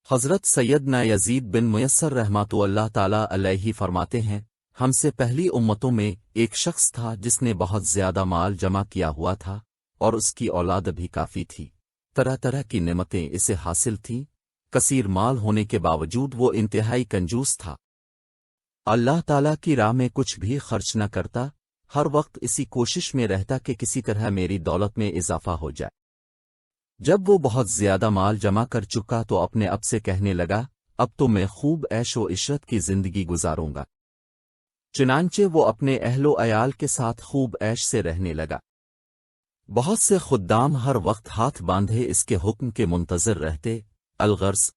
حضرت سیدنا یزید بن میسر رحمۃ اللہ تعالی علیہ فرماتے ہیں، ہم سے پہلی امتوں میں ایک شخص تھا جس نے بہت زیادہ مال جمع کیا ہوا تھا اور اس کی اولاد بھی کافی تھی۔ طرح طرح کی نعمتیں اسے حاصل تھیں، کثیر مال ہونے کے باوجود وہ انتہائی کنجوس تھا۔ اللہ تعالیٰ کی راہ میں کچھ بھی خرچ نہ کرتا، ہر وقت اسی کوشش میں رہتا کہ کسی طرح میری دولت میں اضافہ ہو جائے۔ جب وہ بہت زیادہ مال جمع کر چکا تو اپنے اب سے کہنے لگا، اب تو میں خوب عیش و عشرت کی زندگی گزاروں گا۔ چنانچہ وہ اپنے اہل و عیال کے ساتھ خوب عیش سے رہنے لگا۔ بہت سے خدام ہر وقت ہاتھ باندھے اس کے حکم کے منتظر رہتے، الغرض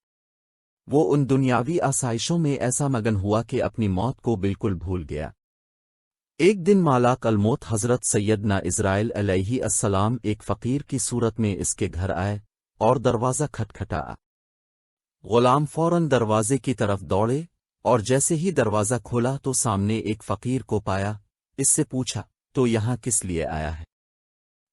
وہ ان دنیاوی آسائشوں میں ایسا مگن ہوا کہ اپنی موت کو بالکل بھول گیا۔ ایک دن مالک الموت حضرت سیدنا اسرائیل علیہ السلام ایک فقیر کی صورت میں اس کے گھر آئے اور دروازہ کھٹکھٹایا۔ غلام فوراً دروازے کی طرف دوڑے اور جیسے ہی دروازہ کھولا تو سامنے ایک فقیر کو پایا۔ اس سے پوچھا، تو یہاں کس لیے آیا ہے؟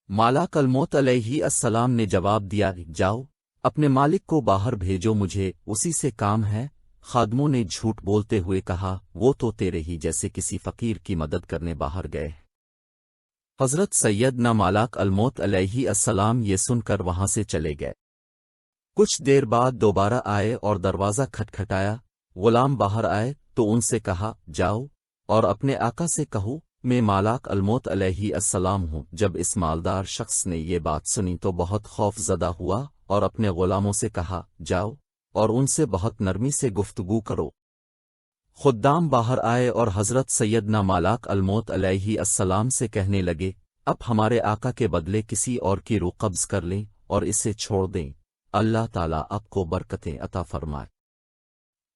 مالک الموت علیہ السلام نے جواب دیا، جاؤ اپنے مالک کو باہر بھیجو، مجھے اسی سے کام ہے۔ خادموں نے جھوٹ بولتے ہوئے کہا، وہ تو تیرے ہی جیسے کسی فقیر کی مدد کرنے باہر گئے۔ حضرت سیدنا مالک الموت علیہ السلام یہ سن کر وہاں سے چلے گئے۔ کچھ دیر بعد دوبارہ آئے اور دروازہ کھٹکھٹایا۔ غلام باہر آئے تو ان سے کہا، جاؤ اور اپنے آقا سے کہو میں مالک الموت علیہ السلام ہوں۔ جب اس مالدار شخص نے یہ بات سنی تو بہت خوف زدہ ہوا اور اپنے غلاموں سے کہا، جاؤ اور ان سے بہت نرمی سے گفتگو کرو۔ خدام باہر آئے اور حضرت سیدنا مالک الموت علیہ السلام سے کہنے لگے، اب ہمارے آقا کے بدلے کسی اور کی روح قبض کر لیں اور اسے چھوڑ دیں، اللہ تعالیٰ آپ کو برکتیں عطا فرمائے۔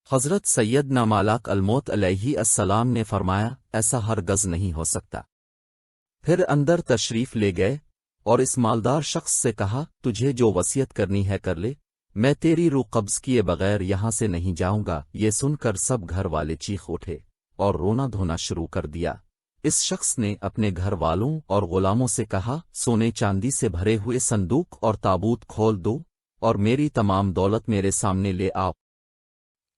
حضرت سیدنا مالک الموت علیہ السلام نے فرمایا، ایسا ہرگز نہیں ہو سکتا۔ پھر اندر تشریف لے گئے اور اس مالدار شخص سے کہا، تجھے جو وصیت کرنی ہے کر لے، میں تیری روح قبض کیے بغیر یہاں سے نہیں جاؤں گا۔ یہ سن کر سب گھر والے چیخ اٹھے اور رونا دھونا شروع کر دیا۔ اس شخص نے اپنے گھر والوں اور غلاموں سے کہا، سونے چاندی سے بھرے ہوئے صندوق اور تابوت کھول دو اور میری تمام دولت میرے سامنے لے آؤ۔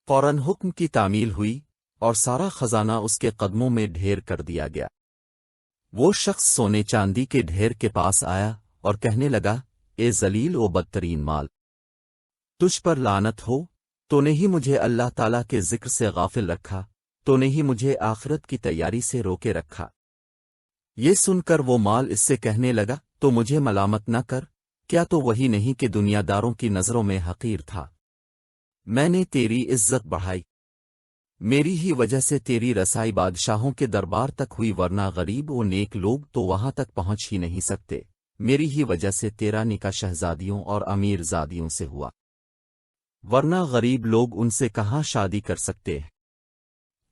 فوراً حکم کی تعمیل ہوئی اور سارا خزانہ اس کے قدموں میں ڈھیر کر دیا گیا۔ وہ شخص سونے چاندی کے ڈھیر کے پاس آیا اور کہنے لگا، اے ذلیل و بدترین مال، تجھ پر لعنت ہو، تو نے ہی مجھے اللہ تعالیٰ کے ذکر سے غافل رکھا، تو نے ہی مجھے آخرت کی تیاری سے روکے رکھا۔ یہ سن کر وہ مال اس سے کہنے لگا، تو مجھے ملامت نہ کر، کیا تو وہی نہیں کہ دنیا داروں کی نظروں میں حقیر تھا؟ میں نے تیری عزت بڑھائی، میری ہی وجہ سے تیری رسائی بادشاہوں کے دربار تک ہوئی، ورنہ غریب و نیک لوگ تو وہاں تک پہنچ ہی نہیں سکتے۔ میری ہی وجہ سے تیرا نکاح شہزادیوں اور امیر زادیوں سے ہوا، ورنہ غریب لوگ ان سے کہاں شادی کر سکتے ہیں۔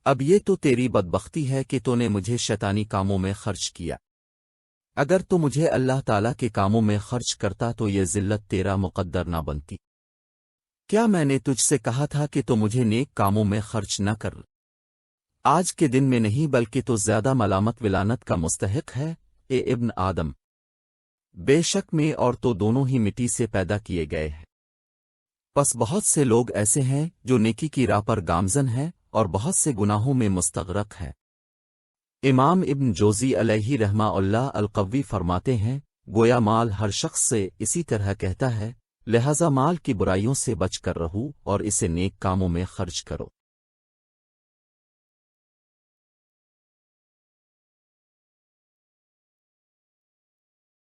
اب یہ تو تیری بدبختی ہے کہ تو نے مجھے شیطانی کاموں میں خرچ کیا۔ اگر تو مجھے اللہ تعالیٰ کے کاموں میں خرچ کرتا تو یہ ذلت تیرا مقدر نہ بنتی۔ کیا میں نے تجھ سے کہا تھا کہ تو مجھے نیک کاموں میں خرچ نہ کر؟ آج کے دن میں نہیں بلکہ تو زیادہ ملامت ولانت کا مستحق ہے، اے ابن آدم۔ بے شک میں اور تو دونوں ہی مٹی سے پیدا کیے گئے ہیں۔ پس بہت سے لوگ ایسے ہیں جو نیکی کی راہ پر گامزن ہیں اور بہت سے گناہوں میں مستغرق ہیں۔ امام ابن جوزی علیہ رحمہ اللہ القوی فرماتے ہیں، گویا مال ہر شخص سے اسی طرح کہتا ہے، لہذا مال کی برائیوں سے بچ کر رہو اور اسے نیک کاموں میں خرچ کرو۔